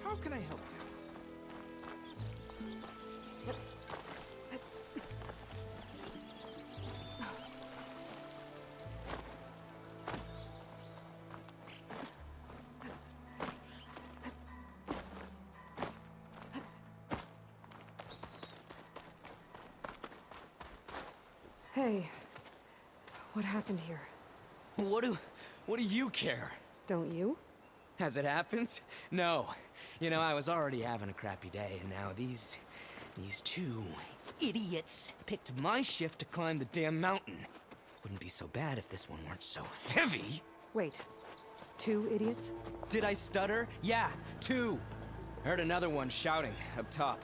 How can I help you? Hey, what happened here? What do you care? Don't you? As it happens? No. You know, I was already having a crappy day, and now these two idiots picked my shift to climb the damn mountain. Wouldn't be so bad if this one weren't so heavy. Wait, 2 idiots? Did I stutter? Yeah, 2. I heard another one shouting up top.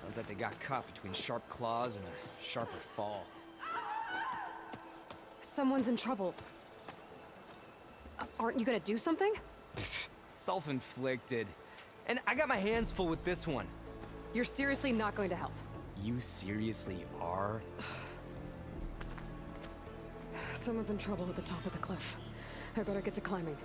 Sounds like they got caught between sharp claws and a sharper fall. Someone's in trouble. Aren't you gonna do something? Self-inflicted. And I got my hands full with this one. You're seriously not going to help. You seriously are? Someone's in trouble at the top of the cliff. I better get to climbing.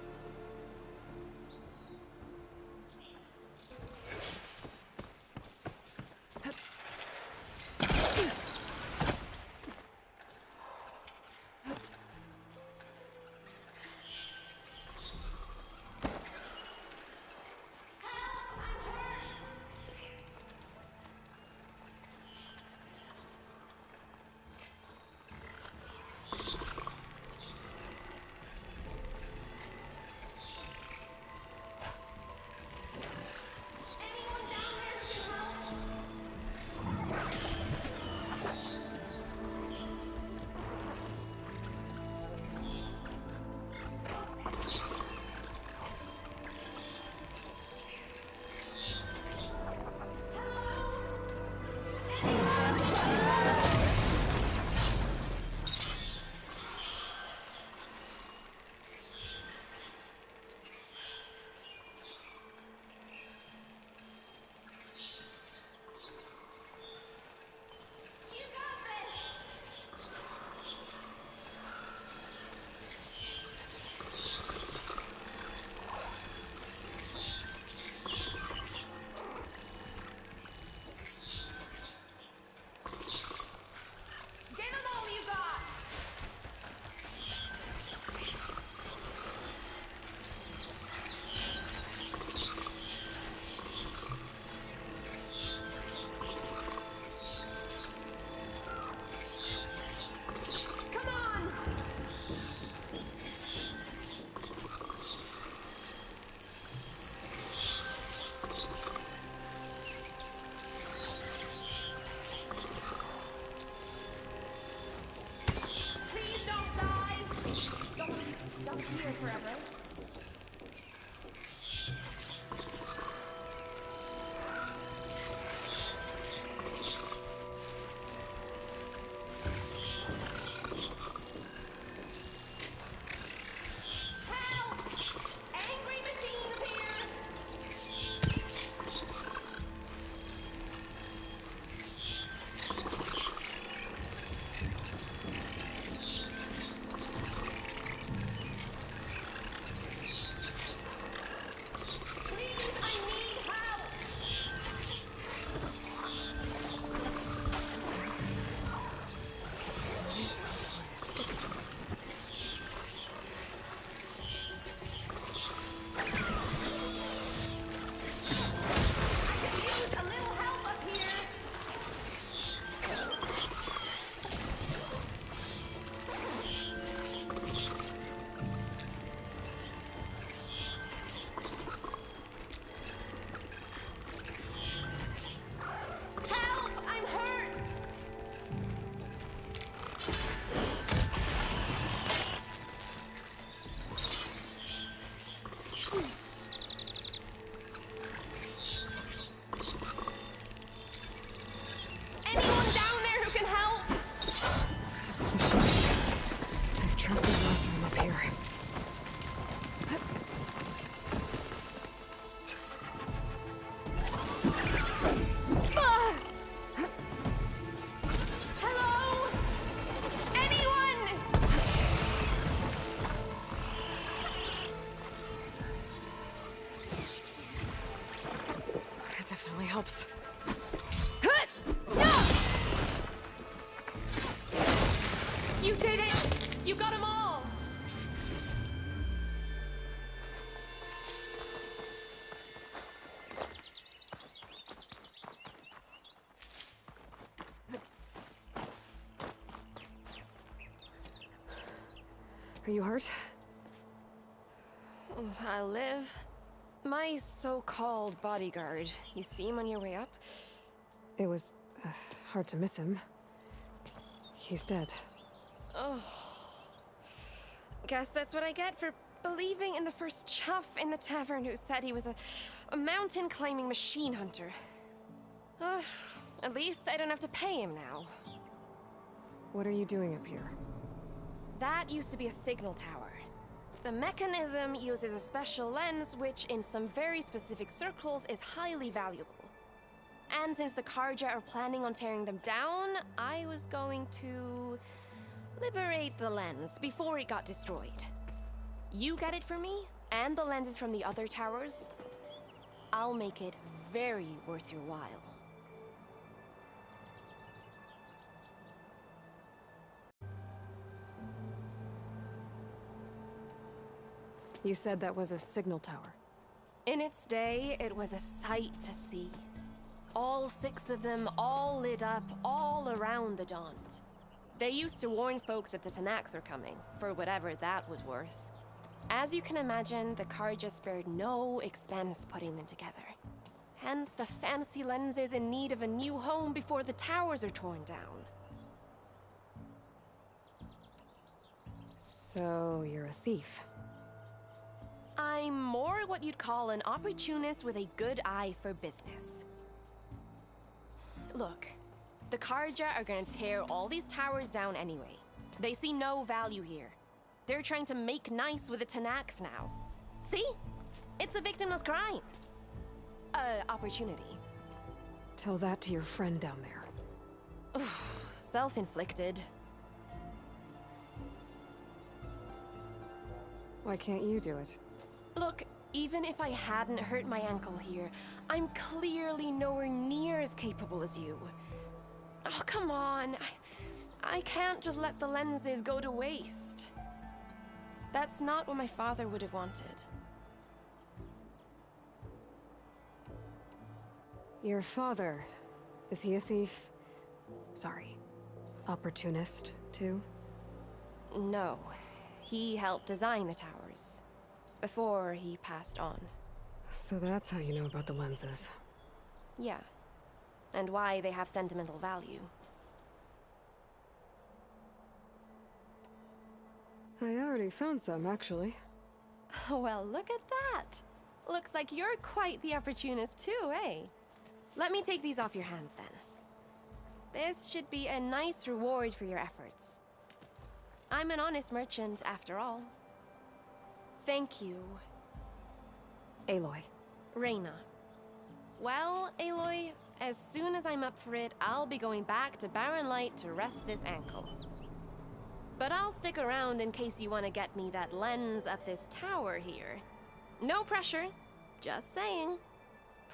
helps. You did it! You got them all! Are you hurt? I live. My so-called bodyguard. You see him on your way up? It was hard to miss him. He's dead. Oh. Guess that's what I get for believing in the first chuff in the tavern who said he was a mountain-climbing machine hunter. At least I don't have to pay him now. What are you doing up here? That used to be a signal tower. The mechanism uses a special lens which, in some very specific circles, is highly valuable. And since the Carja are planning on tearing them down, I was going to liberate the lens before it got destroyed. You get it for me, and the lenses from the other towers. I'll make it very worth your while. You said that was a signal tower. In its day, it was a sight to see. All 6 of them, all lit up, all around the Daunt. They used to warn folks that the Tenakth were coming, for whatever that was worth. As you can imagine, the Carja spared no expense putting them together. Hence the fancy lenses in need of a new home before the towers are torn down. So, you're a thief. I'm more what you'd call an opportunist with a good eye for business. Look, the Carja are gonna tear all these towers down anyway. They see no value here. They're trying to make nice with the Tenakth now. See? It's a victimless crime. Opportunity. Tell that to your friend down there. Self-inflicted. Why can't you do it? Look, even if I hadn't hurt my ankle here, I'm clearly nowhere near as capable as you. Oh, come on. I can't just let the lenses go to waste. That's not what my father would have wanted. Your father, is he a thief? Sorry, opportunist, too? No. He helped design the towers. Before he passed on. So that's how you know about the lenses. Yeah. And why they have sentimental value. I already found some, actually. Well, look at that. Looks like you're quite the opportunist too, eh? Let me take these off your hands then. This should be a nice reward for your efforts. I'm an honest merchant, after all. Thank you. Aloy. Reyna. Well, Aloy, as soon as I'm up for it, I'll be going back to Barren Light to rest this ankle. But I'll stick around in case you want to get me that lens up this tower here. No pressure. Just saying.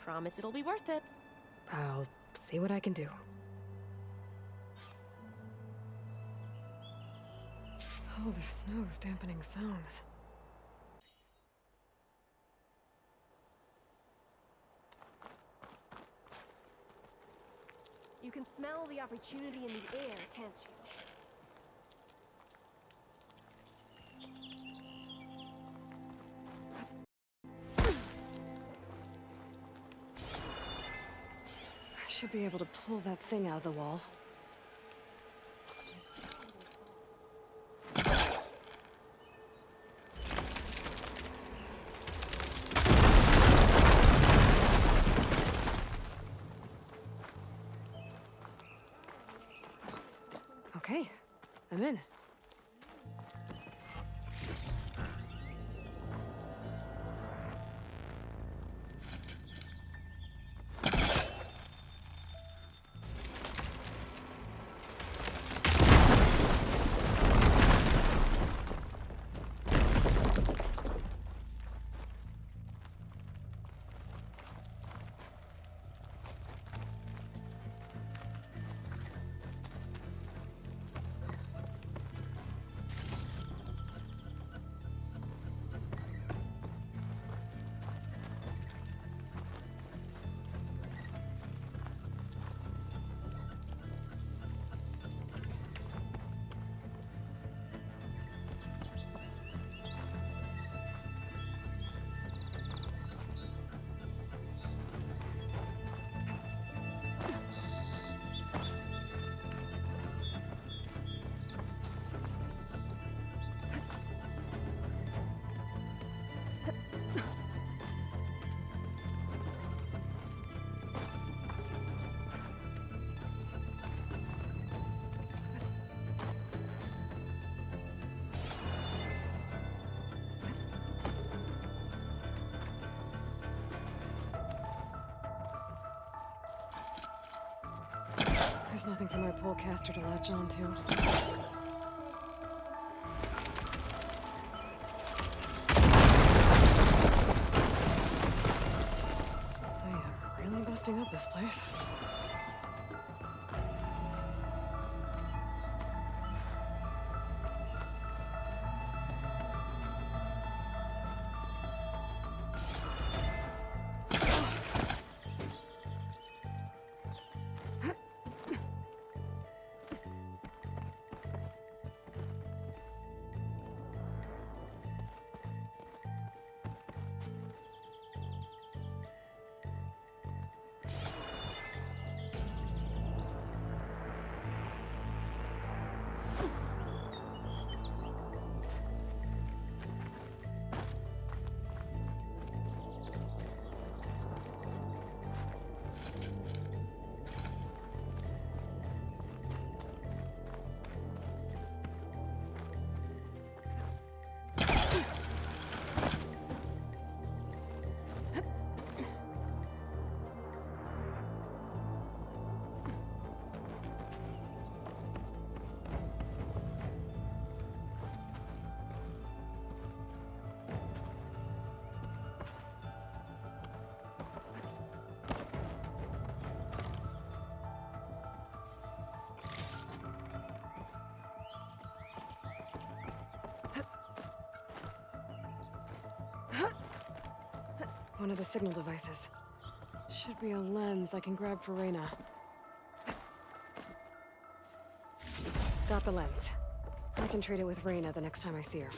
Promise it'll be worth it. I'll see what I can do. Oh, the snow's dampening sounds. You can smell the opportunity in the air, can't you? I should be able to pull that thing out of the wall. Okay, I'm in. There's nothing for my polecaster to latch onto. They are really busting up this place. One of the signal devices. Should be a lens I can grab for Reyna. Got the lens. I can trade it with Reyna the next time I see her.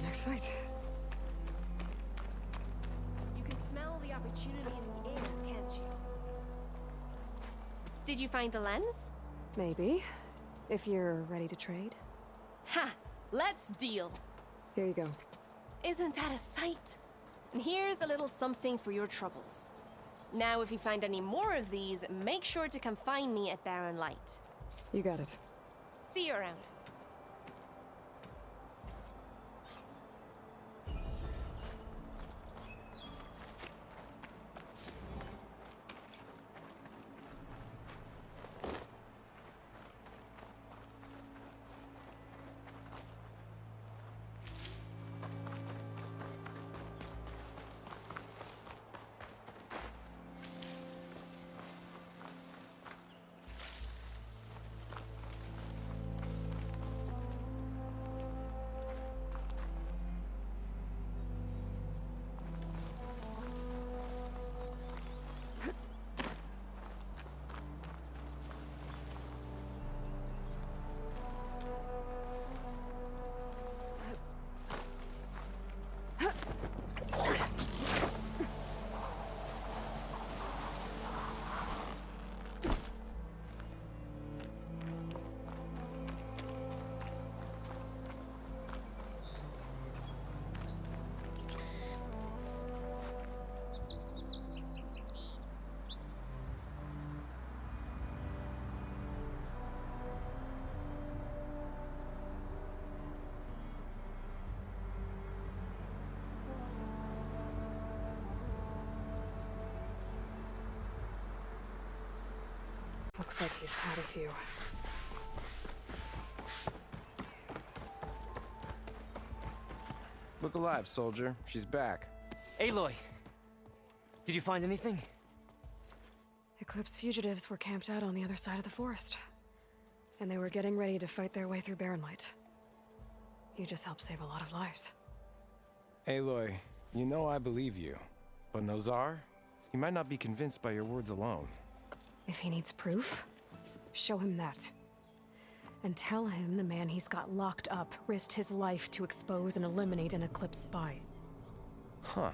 Next fight. You can smell the opportunity in the air, can't you? Did you find the lens? Maybe. If you're ready to trade. Ha! Let's deal! Here you go. Isn't that a sight? And here's a little something for your troubles. Now, if you find any more of these, make sure to come find me at Barren Light. You got it. See you around. Looks like he's had a few. Look alive, soldier. She's back. Aloy! Did you find anything? Eclipse fugitives were camped out on the other side of the forest. And they were getting ready to fight their way through Barren Light. You just helped save a lot of lives. Aloy, you know I believe you. But Nozar? He might not be convinced by your words alone. If he needs proof, show him that. And tell him the man he's got locked up risked his life to expose and eliminate an Eclipse spy. Huh.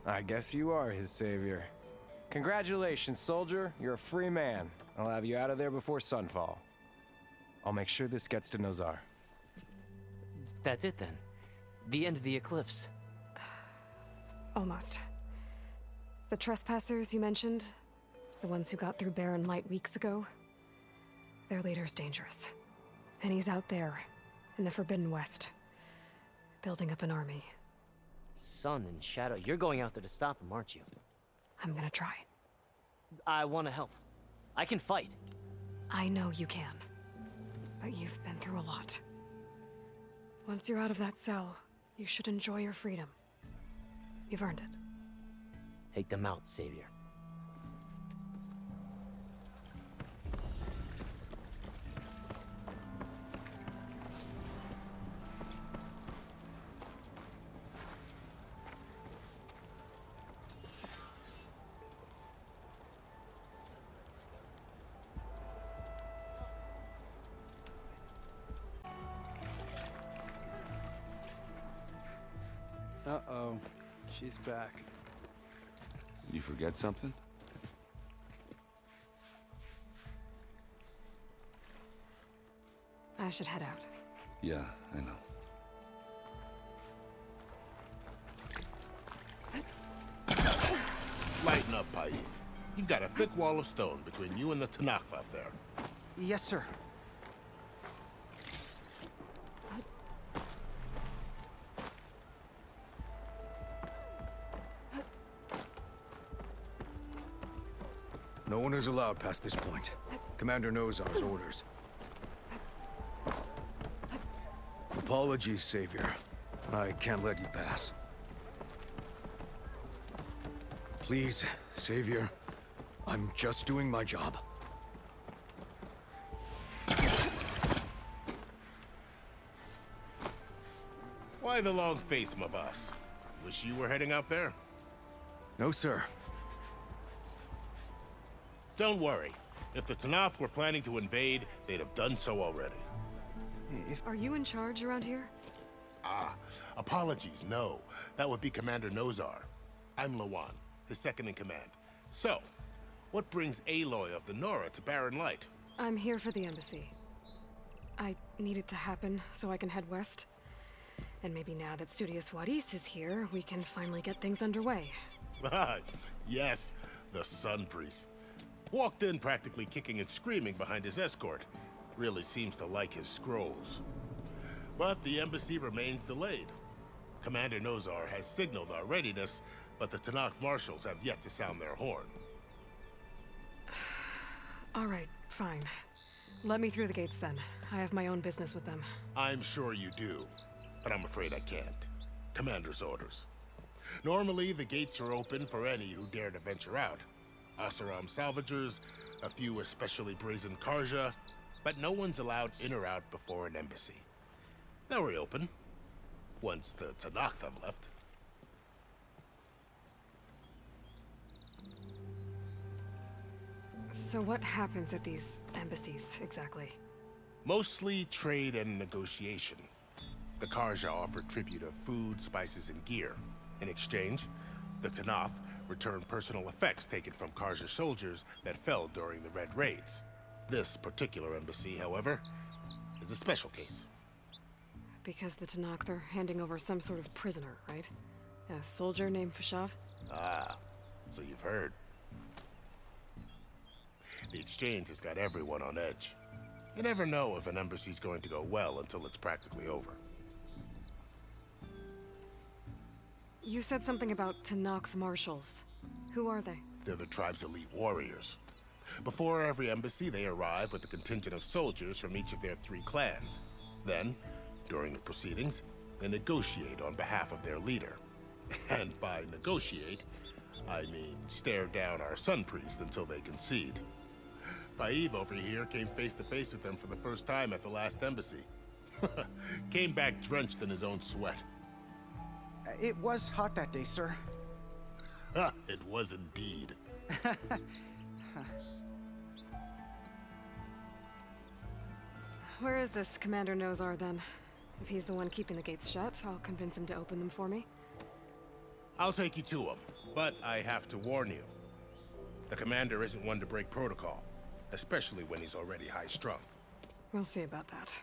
I guess you are his savior. Congratulations, soldier. You're a free man. I'll have you out of there before sunfall. I'll make sure this gets to Nozar. That's it then. The end of the Eclipse. Almost. The trespassers you mentioned, the ones who got through Barren Light weeks ago, their leader's dangerous. And he's out there, in the Forbidden West, building up an army. Sun and Shadow, you're going out there to stop him, aren't you? I'm gonna try. I want to help. I can fight. I know you can. But you've been through a lot. Once you're out of that cell, you should enjoy your freedom. You've earned it. Take them out, Savior. Uh-oh. She's back. You forget something? I should head out. Yeah, I know. Lighten up, Paif. You've got a thick wall of stone between you and the Tanakh up there. Yes, sir. No one is allowed past this point. Commander Nozar's orders. Apologies, Savior. I can't let you pass. Please, Savior. I'm just doing my job. Why the long face, my boss? Wish you were heading out there? No, sir. Don't worry. If the Tanakh were planning to invade, they'd have done so already. Are you in charge around here? Apologies, no. That would be Commander Nozar. I'm Lawan, his second in command. So, what brings Aloy of the Nora to Barren Light? I'm here for the embassy. I need it to happen so I can head west. And maybe now that Studious Wadis is here, we can finally get things underway. Yes, the Sun Priest. Walked in practically kicking and screaming behind his escort. Really seems to like his scrolls. But the embassy remains delayed. Commander Nozar has signaled our readiness, but the Tanakh marshals have yet to sound their horn. All right, fine. Let me through the gates then. I have my own business with them. I'm sure you do, but I'm afraid I can't. Commander's orders. Normally, the gates are open for any who dare to venture out. Asaram salvagers, a few especially brazen Karja, but no one's allowed in or out before an embassy. They'll reopen, once the Tanakh have left. So what happens at these embassies, exactly? Mostly trade and negotiation. The Karja offer tribute of food, spices, and gear. In exchange, the Tanakh return personal effects taken from Karja soldiers that fell during the Red Raids. This particular embassy, however, is a special case. Because the Tanakh are handing over some sort of prisoner, right? A soldier named Fashav? Ah, so you've heard. The exchange has got everyone on edge. You never know if an embassy's going to go well until it's practically over. You said something about Tanakh marshals. Who are they? They're the tribe's elite warriors. Before every embassy, they arrive with a contingent of soldiers from each of their 3 clans. Then, during the proceedings, they negotiate on behalf of their leader. And by negotiate, I mean stare down our Sun Priest until they concede. Paif over here came face to face with them for the first time at the last embassy. Came back drenched in his own sweat. It was hot that day, sir. It was indeed. Where is this Commander Nozar, then? If he's the one keeping the gates shut, I'll convince him to open them for me. I'll take you to him, but I have to warn you. The commander isn't one to break protocol, especially when he's already high-strung. We'll see about that.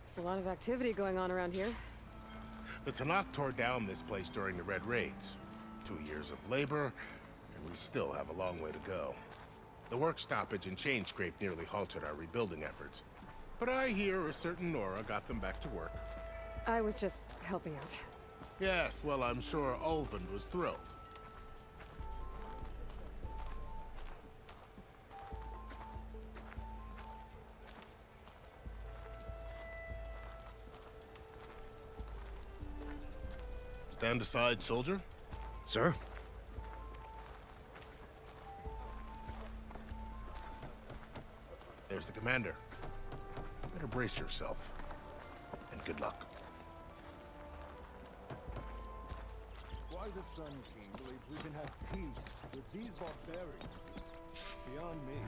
There's a lot of activity going on around here. The Tanakh tore down this place during the Red Raids. 2 years of labor, and we still have a long way to go. The work stoppage and chain scrape nearly halted our rebuilding efforts. But I hear a certain Nora got them back to work. I was just helping out. Yes, well, I'm sure Ulvund was thrilled. Stand aside, soldier. Sir? There's the commander. Better brace yourself. And good luck. Why the Sun King believes we can have peace with these barbarians is beyond me.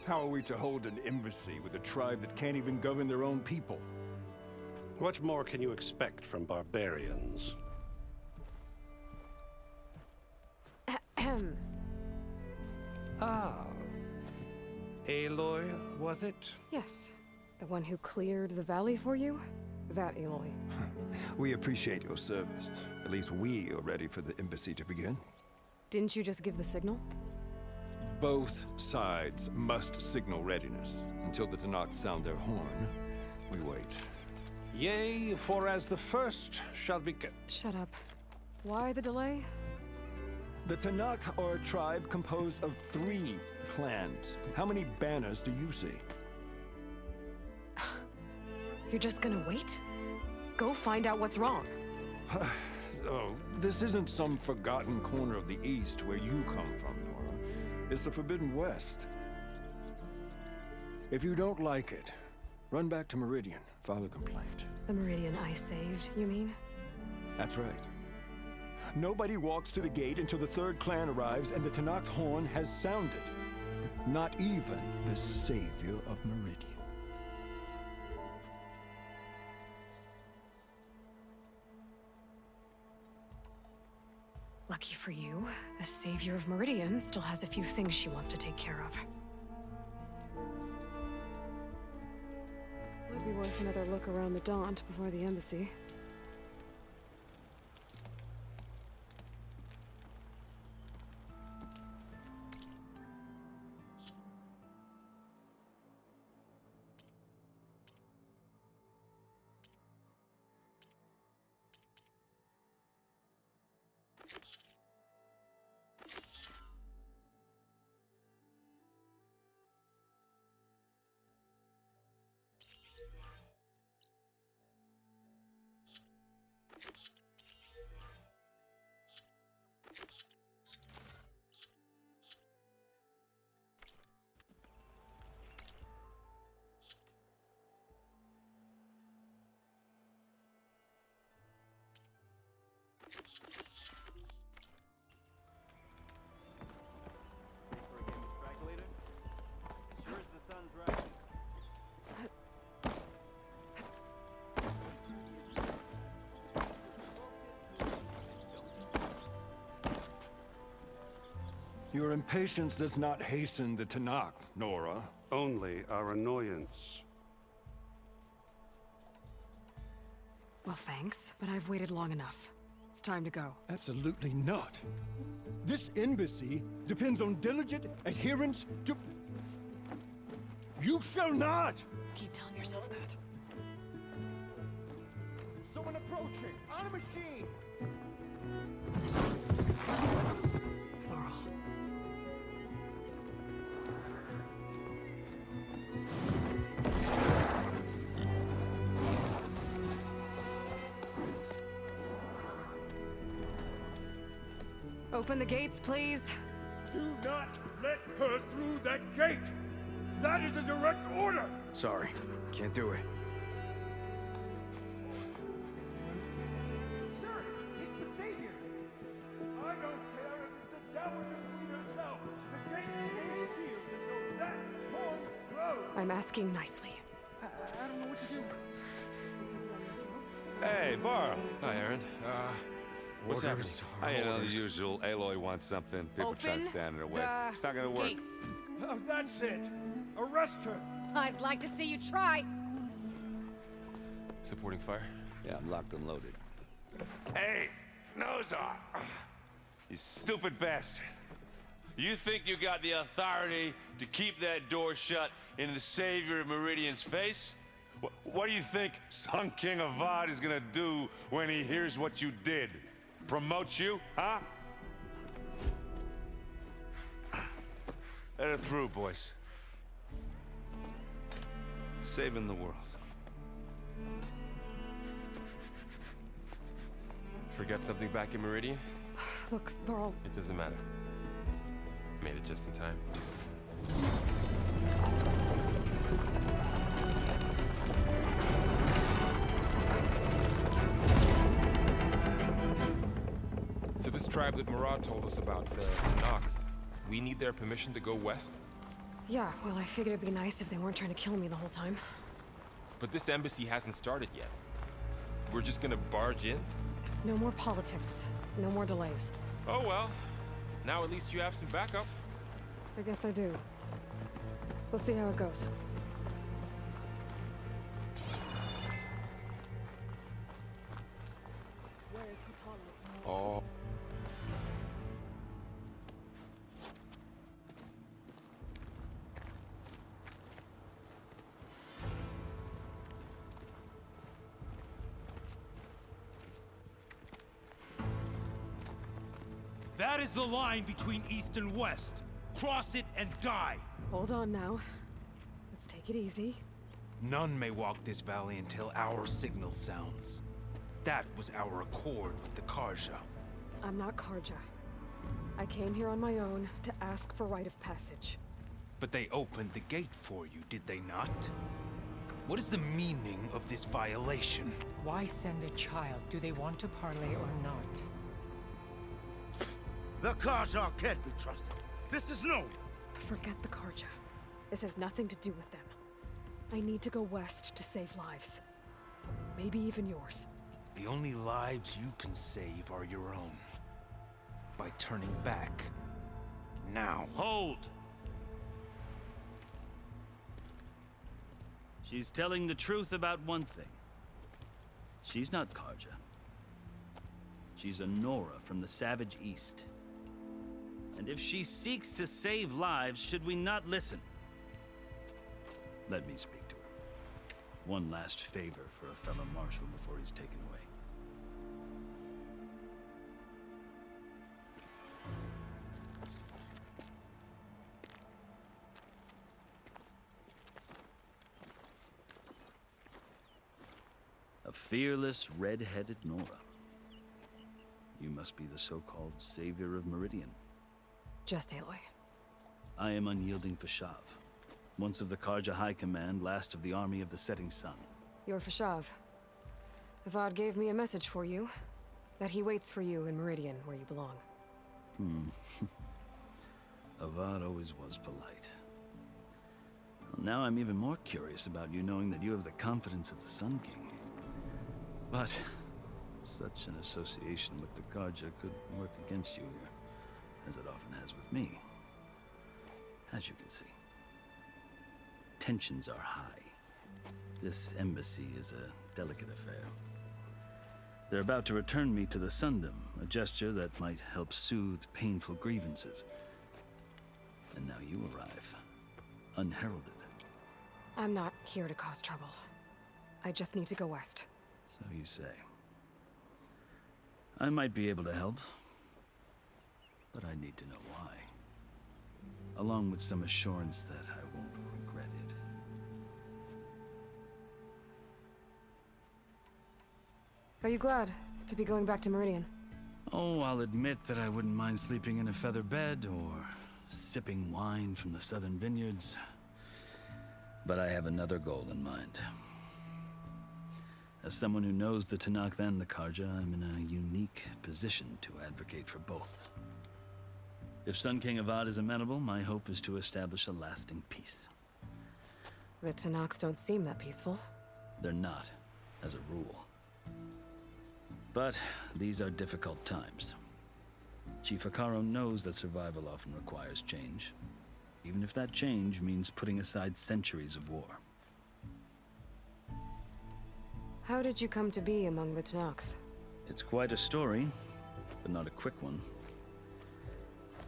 How are we to hold an embassy with a tribe that can't even govern their own people? What more can you expect from barbarians? Ah. Aloy, was it? Yes. The one who cleared the valley for you? That Aloy. We appreciate your service. At least we are ready for the embassy to begin. Didn't you just give the signal? Both sides must signal readiness. Until the Tanakh sound their horn, we wait. Yea, for as the first shall be... Shut up. Why the delay? The Tanakh are a tribe composed of 3 clans. How many banners do you see? You're just gonna wait? Go find out what's wrong. Oh, this isn't some forgotten corner of the East where you come from, Nora. It's the Forbidden West. If you don't like it, run back to Meridian, file a complaint. The Meridian I saved, you mean? That's right. Nobody walks to the gate until the 3rd clan arrives and the Tanakh's horn has sounded. Not even the savior of Meridian. Lucky for you, the savior of Meridian still has a few things she wants to take care of. Might be worth another look around the Daunt before the embassy. Your impatience does not hasten the Tanakh, Nora. Only our annoyance. Well, thanks, but I've waited long enough. It's time to go. Absolutely not. This embassy depends on diligent adherence to... You shall not! Keep telling yourself that. Someone approaching! On a machine! Floral. Open the gates, please. Do not let her through that gate! That is a direct order! Sorry, can't do it. I'm asking nicely. I don't know what to do. Hey, Varl. Hi, Aaron. What's happening? You know, the usual. Aloy wants something. People try to Open stand in her way. the It's not gonna work. gates. Oh, that's it. Arrest her. I'd like to see you try. Supporting fire? Yeah, I'm locked and loaded. Hey, Nozar! You stupid bastard. You think you got the authority to keep that door shut in the Savior of Meridian's face? What do you think Sun King Avad is gonna do when he hears what you did? Promote you, huh? Let it through, boys. Saving the world. Forget something back in Meridian? Look, Varl. It doesn't matter. Made it just in time. So this tribe that Murad told us about, the Noct, we need their permission to go west? Yeah, well, I figured it'd be nice if they weren't trying to kill me the whole time. But this embassy hasn't started yet. We're just gonna barge in? There's no more politics. No more delays. Oh well. Now at least you have some backup. I guess I do. We'll see how it goes. Oh. That is the line between East and West. Cross it and die. Hold on now. Let's take it easy. None may walk this valley until our signal sounds. That was our accord with the Karja. I'm not Karja. I came here on my own to ask for rite of passage. But they opened the gate for you, did they not? What is the meaning of this violation? Why send a child? Do they want to parley or not? The Karja can't be trusted. This is known. Forget the Karja. This has nothing to do with them. I need to go west to save lives. Maybe even yours. The only lives you can save are your own. By turning back. Now. Hold! She's telling the truth about one thing. She's not Karja. She's a Nora from the Savage East. And if she seeks to save lives, should we not listen? Let me speak to her. One last favor for a fellow marshal before he's taken away. A fearless, red-headed Nora. You must be the so-called Savior of Meridian. Just Aloy. I am unyielding Fashav, once of the Karja High Command, last of the army of the Setting Sun. You're Fashav. Avad gave me a message for you. That he waits for you in Meridian, where you belong. Avad always was polite. Well, now I'm even more curious about you knowing that you have the confidence of the Sun King. But such an association with the Karja could work against you here, as it often has with me. As you can see, tensions are high. This embassy is a delicate affair. They're about to return me to the Sundom, a gesture that might help soothe painful grievances. And now you arrive, unheralded. I'm not here to cause trouble. I just need to go west. So you say. I might be able to help, but I need to know why. Along with some assurance that I won't regret it. Are you glad to be going back to Meridian? Oh, I'll admit that I wouldn't mind sleeping in a feather bed or sipping wine from the southern vineyards. But I have another goal in mind. As someone who knows the Tenakth and the Karja, I'm in a unique position to advocate for both. If Sun King Avad is amenable, my hope is to establish a lasting peace. The Tenakth don't seem that peaceful. They're not, as a rule. But these are difficult times. Chief Hekarro knows that survival often requires change, even if that change means putting aside centuries of war. How did you come to be among the Tenakth? It's quite a story, but not a quick one.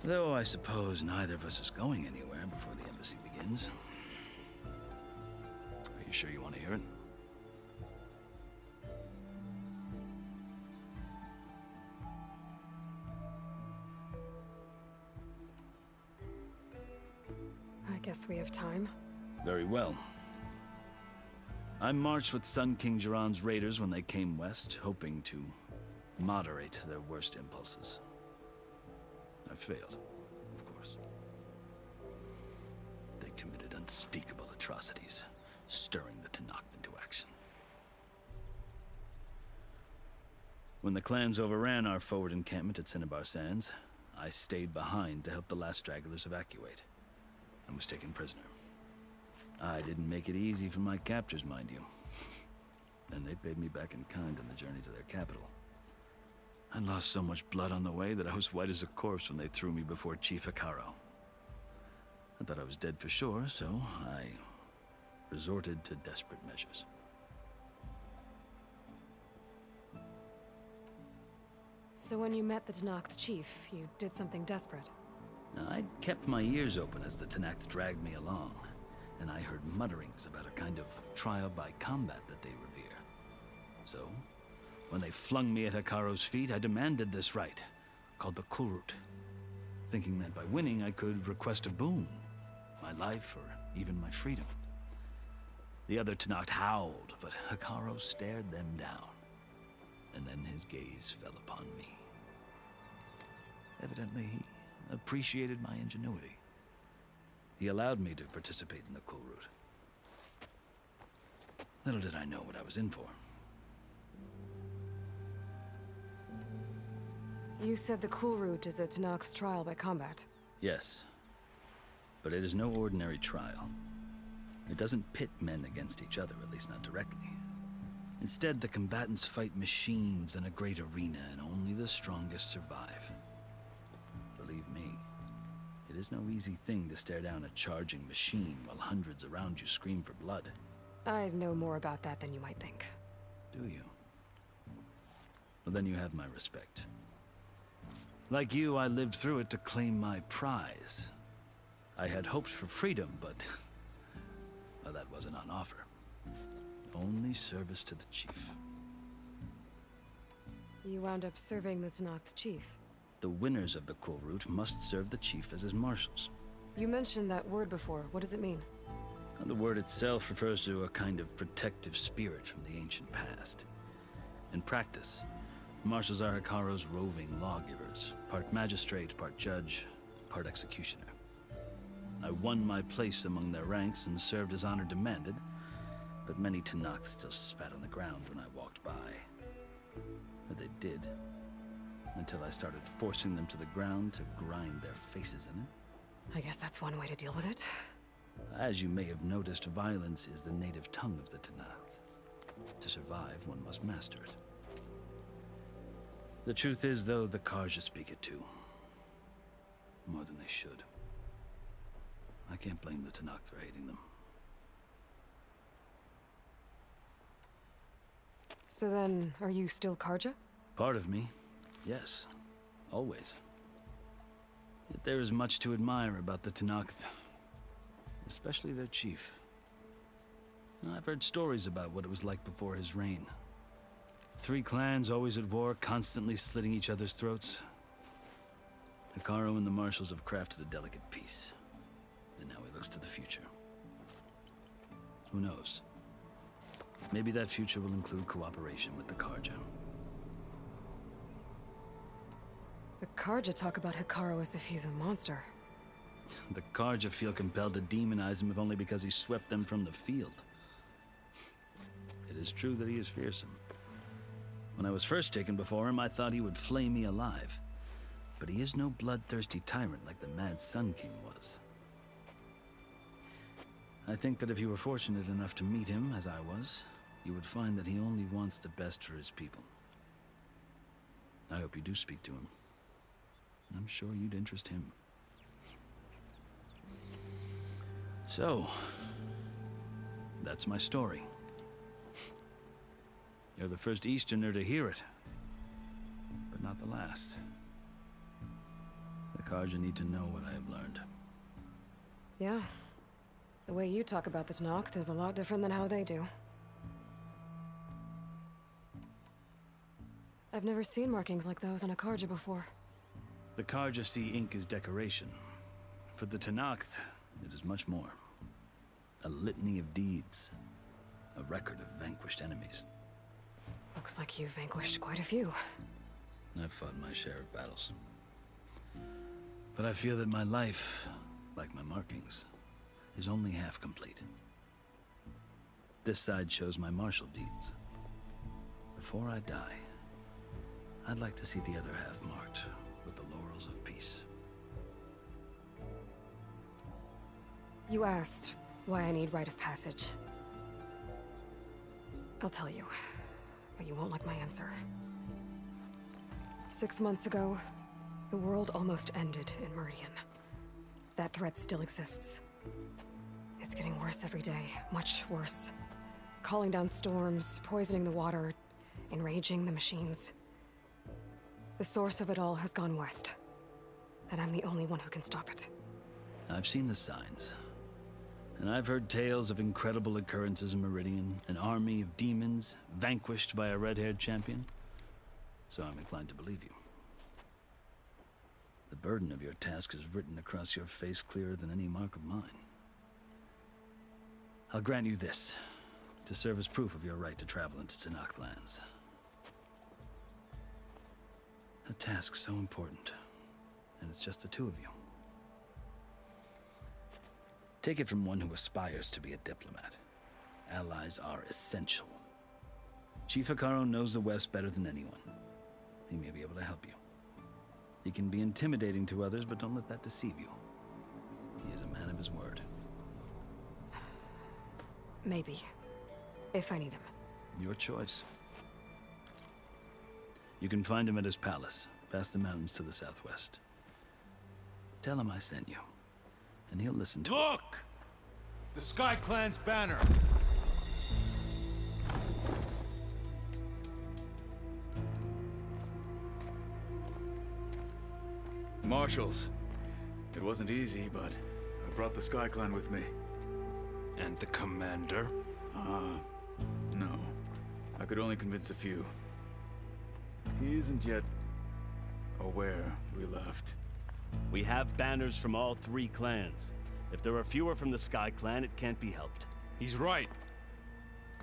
Though I suppose neither of us is going anywhere before the embassy begins. Are you sure you want to hear it? I guess we have time. Very well. I marched with Sun King Jiran's raiders when they came west, hoping to moderate their worst impulses. I failed, of course. They committed unspeakable atrocities, stirring the Tenakth into action. When the clans overran our forward encampment at Cinnabar Sands, I stayed behind to help the last stragglers evacuate, and was taken prisoner. I didn't make it easy for my captors, mind you. And they paid me back in kind on the journey to their capital. I lost so much blood on the way that I was white as a corpse when they threw me before Chief Hekarro. I thought I was dead for sure, so I resorted to desperate measures. So when you met the Tenakth chief, you did something desperate. I kept my ears open as the Tenakth dragged me along, and I heard mutterings about a kind of trial by combat that they revere. So, when they flung me at Hekarro's feet, I demanded this right, called the Kulrut, thinking that by winning I could request a boon, my life or even my freedom. The other Tenakth howled, but Hekarro stared them down, and then his gaze fell upon me. Evidently, he appreciated my ingenuity. He allowed me to participate in the Kulrut. Little did I know what I was in for. You said the Kulrut is a Tenakth's trial by combat. Yes, but it is no ordinary trial. It doesn't pit men against each other, at least not directly. Instead, the combatants fight machines in a great arena, and only the strongest survive. Believe me, it is no easy thing to stare down a charging machine while hundreds around you scream for blood. I know more about that than you might think. Do you? Well, then you have my respect. Like you, I lived through it to claim my prize. I had hoped for freedom, but well, that wasn't on offer. Only service to the chief. You wound up serving the Tenakth chief. The winners of the Kulrut must serve the chief as his marshals. You mentioned that word before. What does it mean? The word itself refers to a kind of protective spirit from the ancient past. In practice, marshals are Hekarro's roving lawgivers, part magistrate, part judge, part executioner. I won my place among their ranks and served as honor demanded, but many Tenakth still spat on the ground when I walked by. Or they did, until I started forcing them to the ground to grind their faces in it. I guess that's one way to deal with it. As you may have noticed, violence is the native tongue of the Tenakth. To survive, one must master it. The truth is, though, the Carja speak it too. More than they should. I can't blame the Tenakth for hating them. So then, are you still Carja? Part of me, yes. Always. Yet there is much to admire about the Tenakth. Especially their chief. I've heard stories about what it was like before his reign. 3 clans always at war, constantly slitting each other's throats. Hekarro and the marshals have crafted a delicate peace. And now he looks to the future. Who knows? Maybe that future will include cooperation with the Carja. The Carja talk about Hekarro as if he's a monster. The Carja feel compelled to demonize him if only because he swept them from the field. It is true that he is fearsome. When I was first taken before him, I thought he would flay me alive. But he is no bloodthirsty tyrant like the Mad Sun King was. I think that if you were fortunate enough to meet him, as I was, you would find that he only wants the best for his people. I hope you do speak to him. I'm sure you'd interest him. So, that's my story. You're the first Easterner to hear it, but not the last. The Carja need to know what I have learned. Yeah. The way you talk about the Tenakth is a lot different than how they do. I've never seen markings like those on a Carja before. The Carja see ink as decoration. For the Tenakth, it is much more. A litany of deeds. A record of vanquished enemies. Looks like you've vanquished quite a few. I've fought my share of battles. But I feel that my life, like my markings, is only half complete. This side shows my martial deeds. Before I die, I'd like to see the other half marked with the laurels of peace. You asked why I need rite of passage. I'll tell you, but you won't like my answer. 6 months ago, the world almost ended in Meridian. That threat still exists. It's getting worse every day, much worse. Calling down storms, poisoning the water, enraging the machines. The source of it all has gone west, and I'm the only one who can stop it. I've seen the signs. And I've heard tales of incredible occurrences in Meridian, an army of demons vanquished by a red-haired champion. So I'm inclined to believe you. The burden of your task is written across your face clearer than any mark of mine. I'll grant you this, to serve as proof of your right to travel into Tenakth lands. A task so important, and it's just the two of you. Take it from one who aspires to be a diplomat. Allies are essential. Chief Hekarro knows the West better than anyone. He may be able to help you. He can be intimidating to others, but don't let that deceive you. He is a man of his word. Maybe. If I need him. Your choice. You can find him at his palace, past the mountains to the southwest. Tell him I sent you, and he'll listen to it. Look! The Sky Clan's banner! Marshals. It wasn't easy, but I brought the Sky Clan with me. And the commander? No. I could only convince a few. He isn't yet aware we left. We have banners from all 3 clans. If there are fewer from the Sky Clan, it can't be helped. He's right.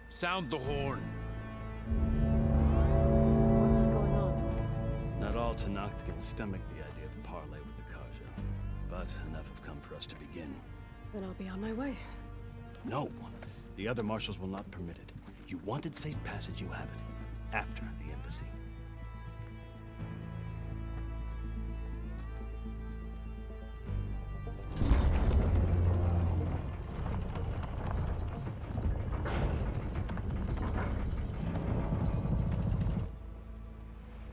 Sound the horn. What's going on? Not all Tenakth can stomach the idea of parley with the Carja, but enough have come for us to begin. Then I'll be on my way. No, the other marshals will not permit it. You wanted safe passage, you have it. After the embassy.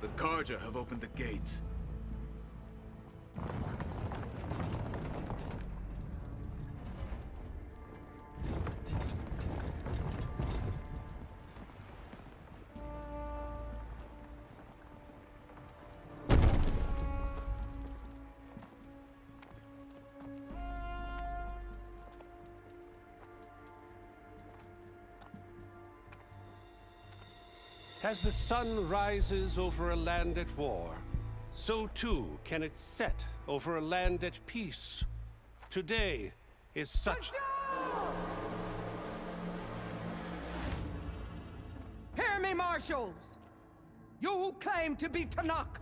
The Carja have opened the gates. As the sun rises over a land at war, so too can it set over a land at peace. Today is such... Hear me, marshals! You who claim to be Tenakth!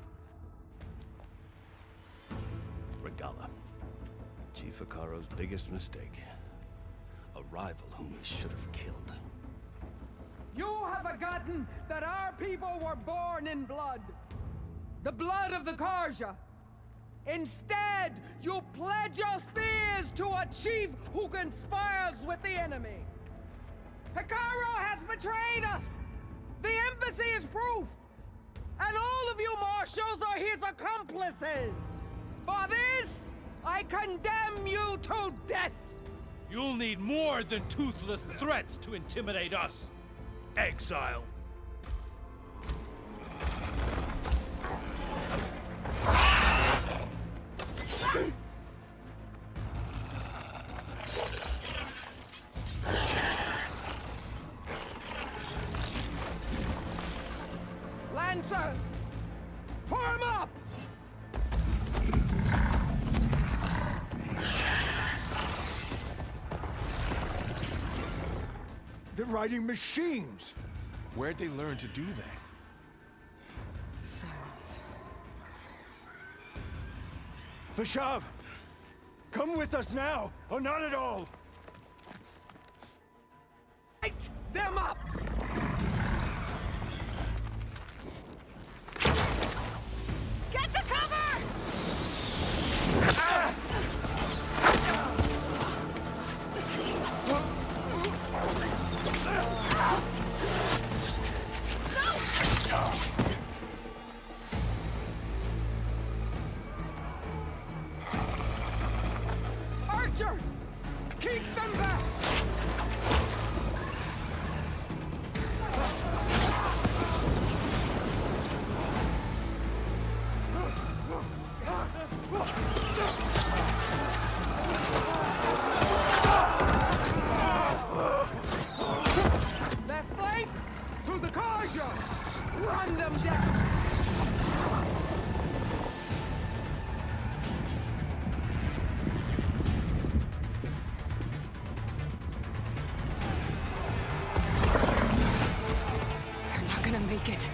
Regalla. Chief Hekarro's biggest mistake. A rival whom he should have killed. You have forgotten that our people were born in blood. The blood of the Carja. Instead, you pledge your spears to a chief who conspires with the enemy. Hekarro has betrayed us! The embassy is proof! And all of you marshals are his accomplices! For this, I condemn you to death! You'll need more than toothless threats to intimidate us. Exile. Lancers! Form up! They're riding machines! Where'd they learn to do that? Silence. Vashav! Come with us now, or not at all! Light them up! Get to cover! Archers! Keep them back! Left flank! To the Karja! Run them down! They're not gonna make it.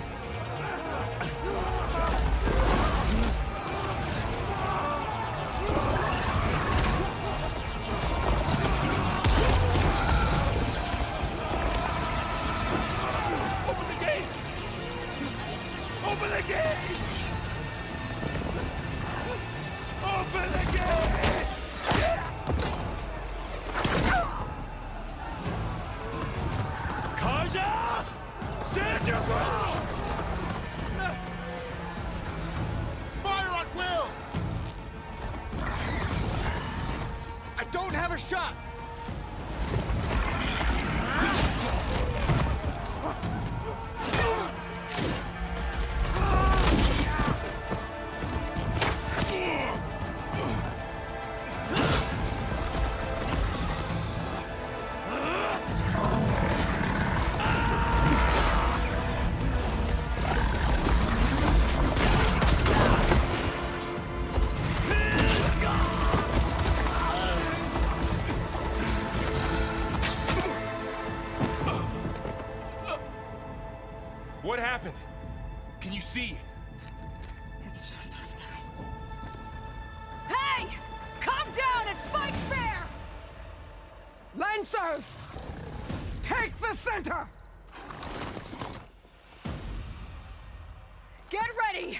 Open the gates! Open the gates! Open the gates! Karja! Stand your ground! Fire at will! I don't have a shot! What happened? Can you see? It's just us now. Hey! Come down and fight fair! Lancers! Take the center! Get ready!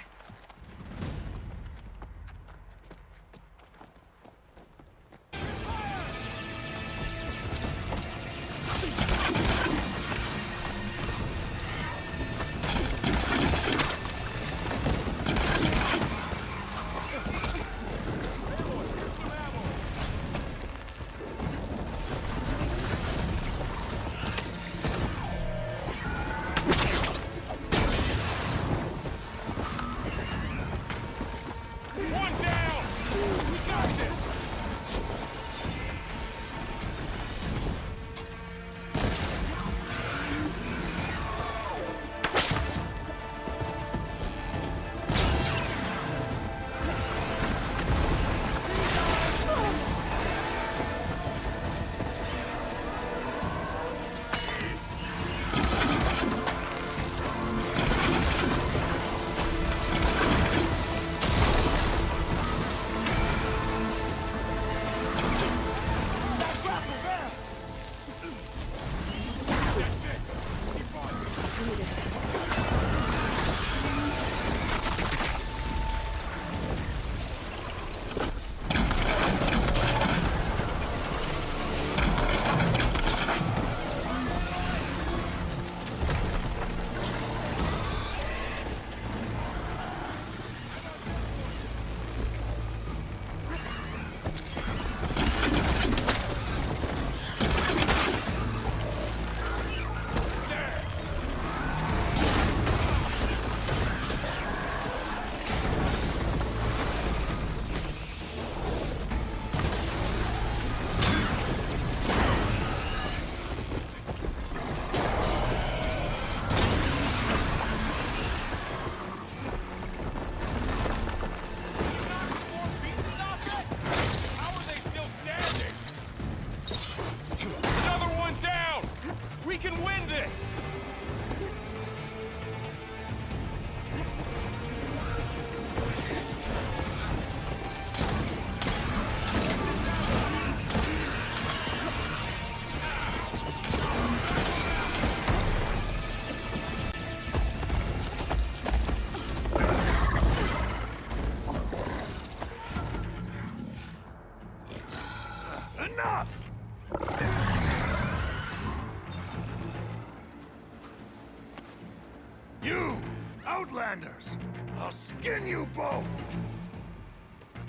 You! Outlanders! I'll skin you both!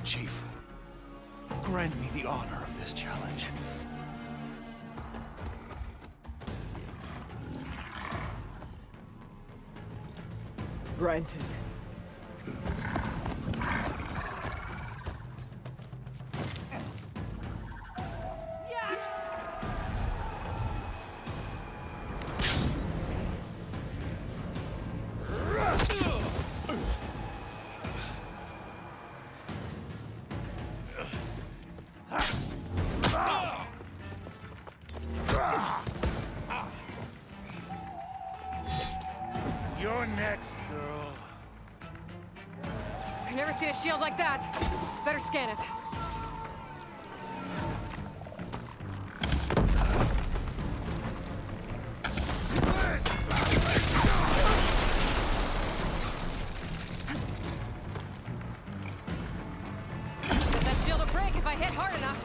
Chief, grant me the honor of this challenge. Granted. You're next, girl. I've never seen a shield like that. Better scan it. Bet that shield will break if I hit hard enough.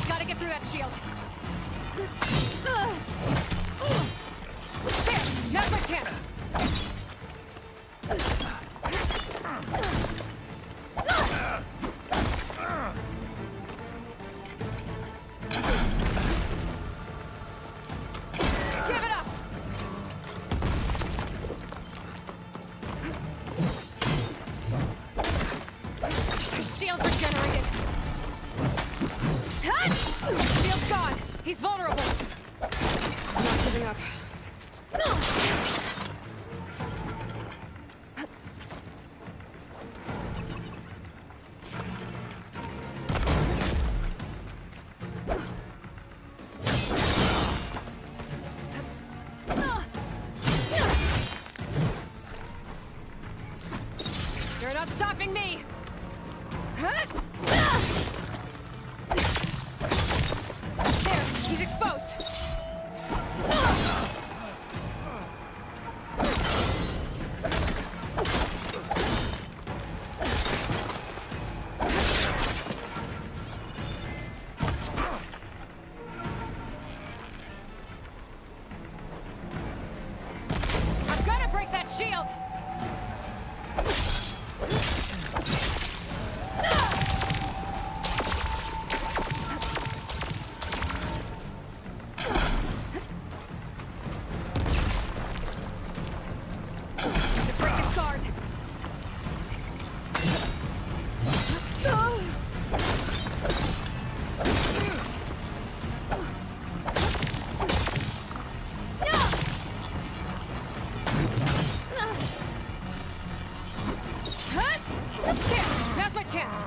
Gotta get through that shield. There! Now's my chance! Give it up! His shield's regenerated. Shield's gone. He's vulnerable. I'm not giving up. You're not stopping me! There! He's exposed! I'm gonna break that shield! To break his guard. There! Now's my chance!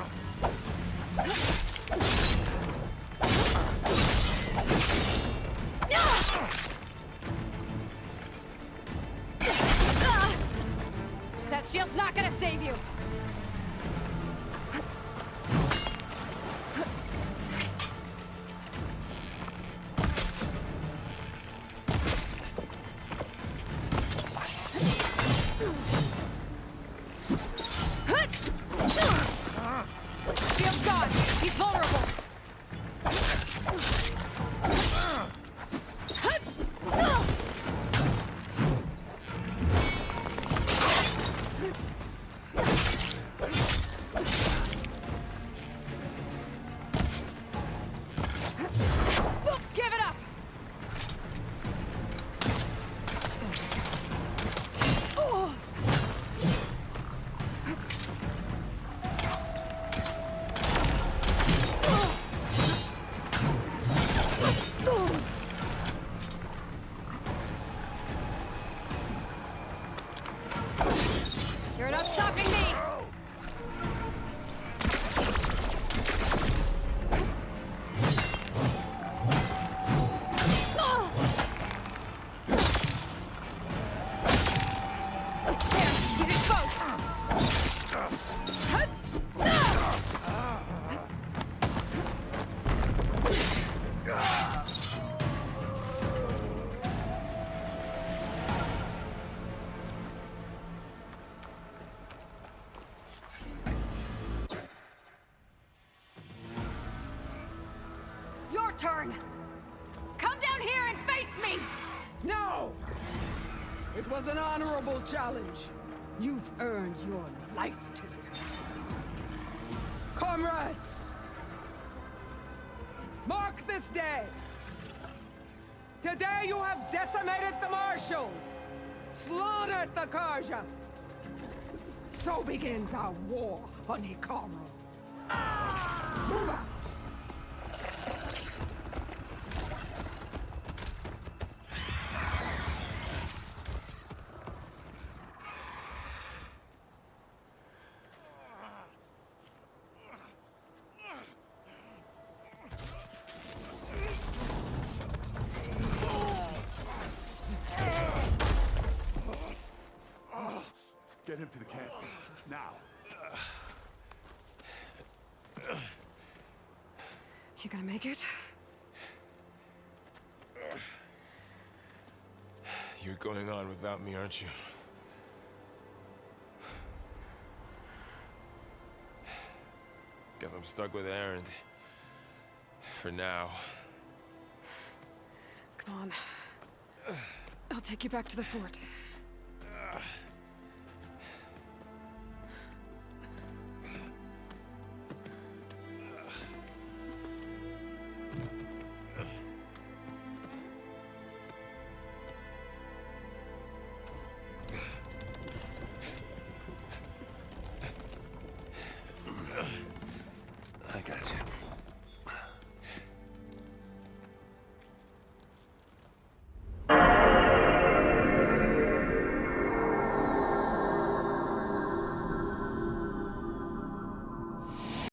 That shield's not gonna save you! Shield's gone! He's vulnerable! Give it up! your turn! Come down here and face me! No! It was an honorable challenge. You've earned your life today. Comrades! Mark this day! Today you have decimated the Marshals! Slaughtered the Karja! So begins our war on Hekarro. Move out! Get him to the camp. Now. You gonna make it? You're going on without me, aren't you? Guess I'm stuck with Erend. For now. Come on. I'll take you back to the fort.